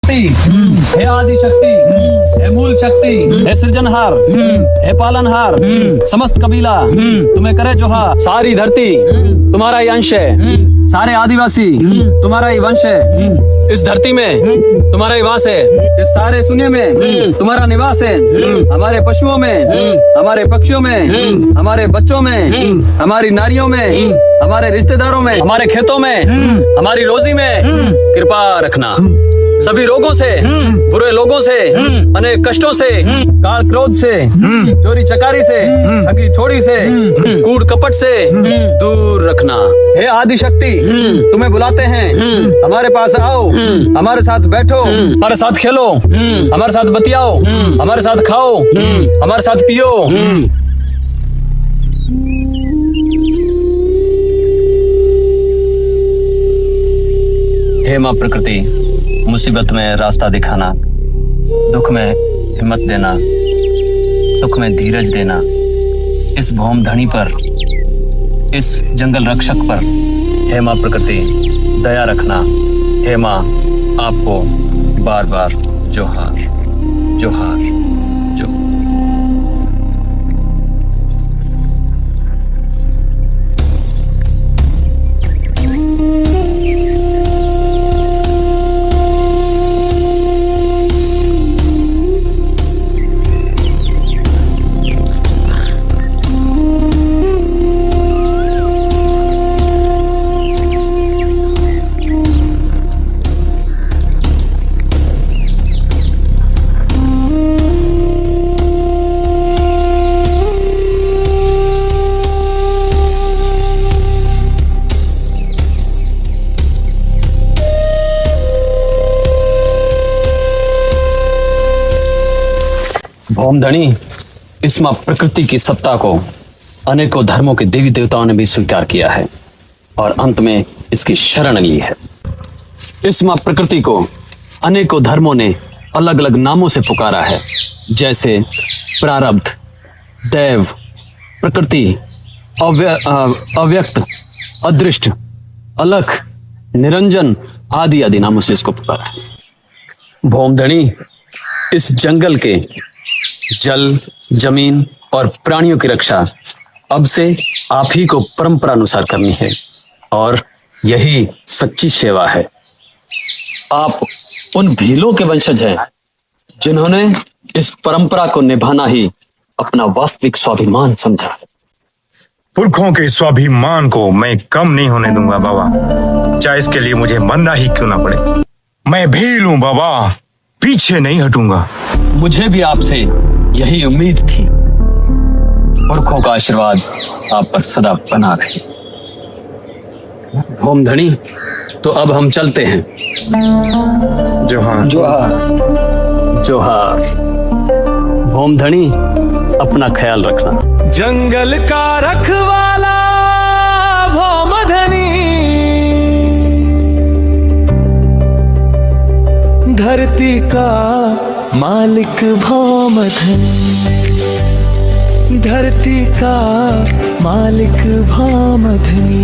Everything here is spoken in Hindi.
शक्ति, हे आदि शक्ति, हे मूल शक्ति, हे सृजनहार, हे पालनहार, समस्त कबीला तुम्हें करे जोहार। सारी धरती तुम्हारा ही अंश है, सारे आदिवासी तुम्हारा ही वंश है। इस धरती में तुम्हारा ही वास है, इस सारे शून्य में तुम्हारा निवास है। हमारे पशुओं में, हमारे पक्षियों में, हमारे बच्चों में, हमारी नारियों में, हमारे रिश्तेदारों में, हमारे खेतों में, हमारी रोजी में कृपा रखना। सभी रोगों से, बुरे लोगों से, अनेक कष्टों से, काल क्रोध से, चोरी चकारी से, ठगी ठोड़ी से, कूड़ कपट से दूर रखना। हे आदि शक्ति, तुम्हें बुलाते हैं, हमारे पास आओ, हमारे साथ बैठो, हमारे साथ खेलो, हमारे साथ बतियाओ, हमारे साथ खाओ, हमारे साथ पियो। हे माँ प्रकृति, मुसीबत में रास्ता दिखाना, दुख में हिम्मत देना, सुख में धीरज देना, इस भौम धनी पर, इस जंगल रक्षक पर हे माँ प्रकृति दया रखना। हे माँ, आपको बार बार जोहार जोहार जो। भौमधनी, इस मां प्रकृति की सत्ता को अनेकों धर्मों के देवी देवताओं ने भी स्वीकार किया है और अंत में इसकी शरण ली है। इस मां प्रकृति को अनेकों धर्मों ने अलग अलग नामों से पुकारा है, जैसे प्रारब्ध, दैव, प्रकृति, अव्यक्त, अदृष्ट, अलख, निरंजन आदि आदि नामों से इसको पुकारा है। भौमधनी, इस जंगल के जल, जमीन और प्राणियों की रक्षा अब से आप ही को परंपरा अनुसार करनी है और यही सच्ची सेवा है। आप उन भीलों के वंशज हैं जिन्होंने इस परंपरा को निभाना ही अपना वास्तविक स्वाभिमान समझा। पुरखों के स्वाभिमान को मैं कम नहीं होने दूंगा बाबा, चाहे इसके लिए मुझे मरना ही क्यों ना पड़े। मैं भील हूं बाबा, पीछे नहीं हटूंगा। मुझे भी आपसे यही उम्मीद थी। पुरखों का आशीर्वाद आप पर सदा बना रहे। भौमधनी, तो अब हम चलते हैं। जोहार जोहार जोहार। भौमधनी, अपना ख्याल रखना। जंगल का रखवाला भौमधनी, धरती का मालिक भौमधनी, धरती का मालिक भौमधनी।